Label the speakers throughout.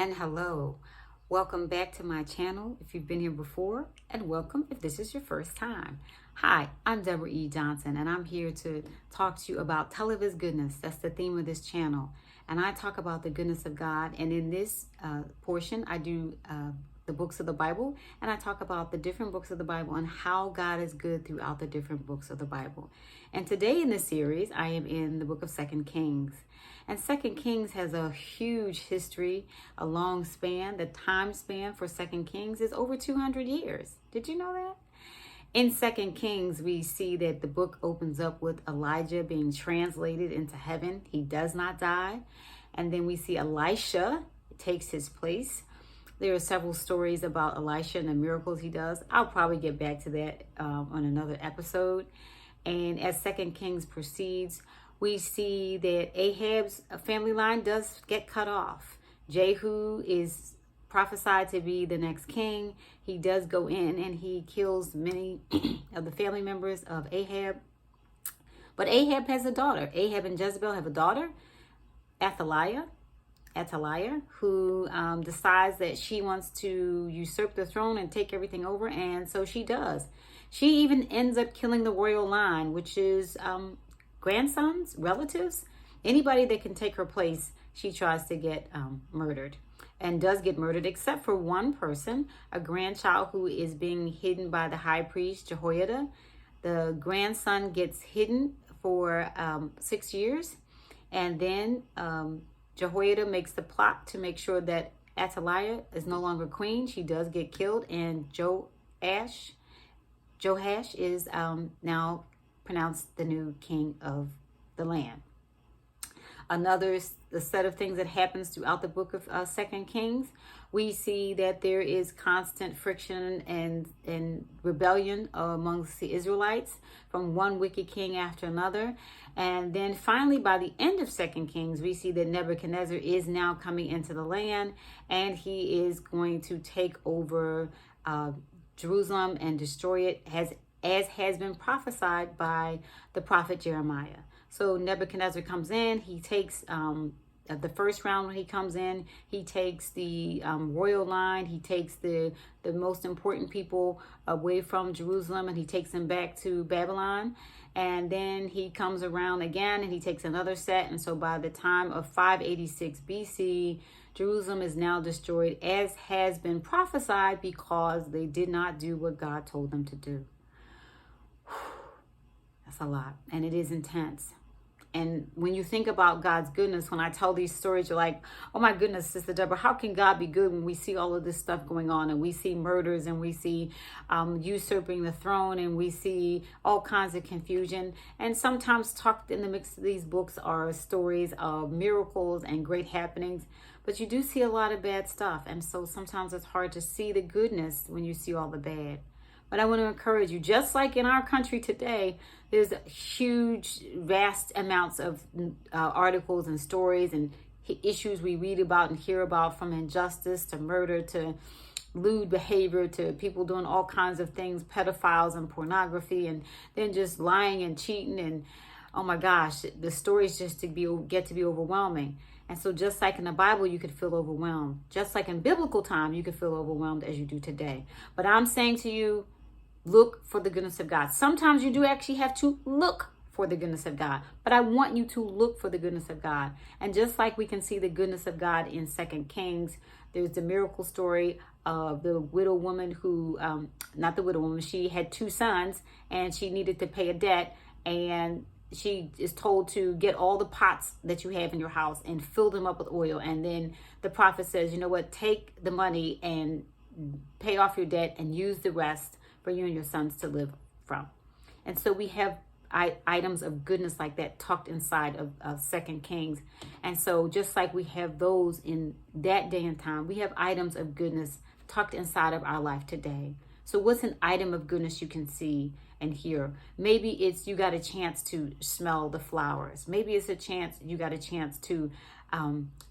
Speaker 1: And hello. Welcome back to my channel if you've been here before, and welcome if this is your first time. Hi, I'm Debra E. Johnson, and I'm here to talk to you about Tell of His goodness. That's the theme of this channel. And I talk about the goodness of God. And in this portion, I do the books of the Bible, and I talk about the different books of the Bible and how God is good throughout the different books of the Bible. And today in this series, I am in the book of 2 Kings. And 2 Kings has a huge history, a long span. The time span for 2 Kings is over 200 years. Did you know that? In 2 Kings, we see that the book opens up with Elijah being translated into heaven. He does not die. And then we see Elisha takes his place. There are several stories about Elisha and the miracles he does. I'll probably get back to that on another episode. And as 2 Kings proceeds, we see that Ahab's family line does get cut off. Jehu is prophesied to be the next king. He does go in and he kills many of the family members of Ahab. But Ahab has a daughter. Ahab and Jezebel have a daughter, Athaliah, who decides that she wants to usurp the throne and take everything over. And so she does. She even ends up killing the royal line, which is grandsons, relatives, anybody that can take her place. She tries to get murdered and does get murdered, except for one person, a grandchild who is being hidden by the high priest, Jehoiada. The grandson gets hidden for 6 years. And then Jehoiada makes the plot to make sure that Athaliah is no longer queen. She does get killed, and Joash is now pronounced the new king of the land. Another the set of things that happens throughout the book of 2 Kings, we see that there is constant friction and rebellion amongst the Israelites from one wicked king after another. And then finally, by the end of 2 Kings, we see that Nebuchadnezzar is now coming into the land, and he is going to take over Jerusalem and destroy it, as has been prophesied by the prophet Jeremiah. So Nebuchadnezzar comes in, he takes the first round when he comes in, he takes the royal line, he takes the most important people away from Jerusalem, and he takes them back to Babylon. And then he comes around again and he takes another set. And so by the time of 586 BC, Jerusalem is now destroyed, as has been prophesied, because they did not do what God told them to do. That's a lot, and it is intense. And when you think about God's goodness, when I tell these stories, you're like, oh my goodness, Sister Debra, how can God be good when we see all of this stuff going on, and we see murders, and we see usurping the throne, and we see all kinds of confusion? And sometimes tucked in the mix of these books are stories of miracles and great happenings, but you do see a lot of bad stuff. And so sometimes it's hard to see the goodness when you see all the bad. But I want to encourage you, just like in our country today, there's huge, vast amounts of articles and stories and issues we read about and hear about, from injustice to murder to lewd behavior to people doing all kinds of things, pedophiles and pornography, and then just lying and cheating. And oh my gosh, the stories just get to be overwhelming. And so just like in the Bible, you could feel overwhelmed. Just like in biblical time, you could feel overwhelmed as you do today. But I'm saying to you, look for the goodness of God. Sometimes you do actually have to look for the goodness of God. But I want you to look for the goodness of God. And just like we can see the goodness of God in 2 Kings, there's the miracle story of the widow woman who, not the widow woman, she had 2 sons and she needed to pay a debt. And she is told to get all the pots that you have in your house and fill them up with oil. And then the prophet says, you know what, take the money and pay off your debt and use the rest for you and your sons to live from. And so we have items of goodness like that tucked inside of 2 Kings. And so just like we have those in that day and time, we have items of goodness tucked inside of our life today. So what's an item of goodness you can see and hear? Maybe it's you got a chance to smell the flowers. Maybe it's you got a chance to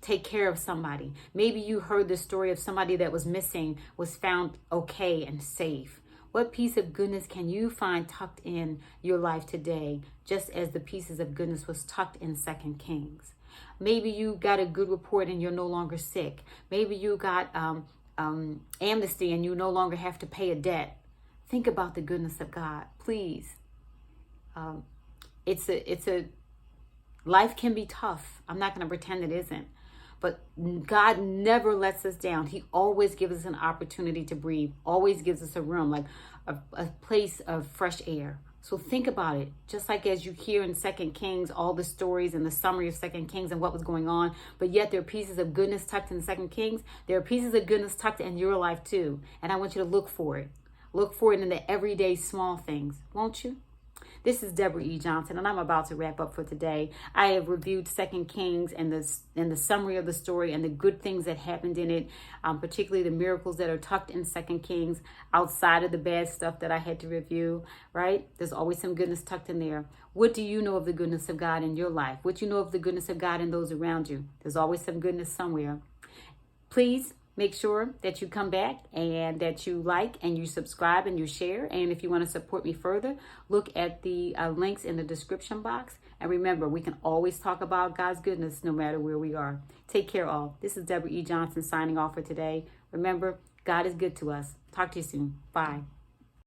Speaker 1: take care of somebody. Maybe you heard the story of somebody that was missing, was found okay and safe. What piece of goodness can you find tucked in your life today, just as the pieces of goodness was tucked in 2 Kings? Maybe you got a good report and you're no longer sick. Maybe you got amnesty and you no longer have to pay a debt. Think about the goodness of God, please. It's a life can be tough. I'm not going to pretend it isn't. But God never lets us down. He always gives us an opportunity to breathe, always gives us a room, like a place of fresh air. So think about it. Just like as you hear in 2 Kings, all the stories and the summary of 2 Kings and what was going on, but yet there are pieces of goodness tucked in 2 Kings. There are pieces of goodness tucked in your life too. And I want you to look for it. Look for it in the everyday small things, won't you? This is Debra E. Johnson, and I'm about to wrap up for today. I have reviewed 2 Kings and the summary of the story and the good things that happened in it, particularly the miracles that are tucked in 2 Kings outside of the bad stuff that I had to review, right? There's always some goodness tucked in there. What do you know of the goodness of God in your life? What do you know of the goodness of God in those around you? There's always some goodness somewhere. Please make sure that you come back and that you like and you subscribe and you share. And if you want to support me further, look at the links in the description box. And remember, we can always talk about God's goodness no matter where we are. Take care, all. This is Debra E. Johnson signing off for today. Remember, God is good to us. Talk to you soon. Bye.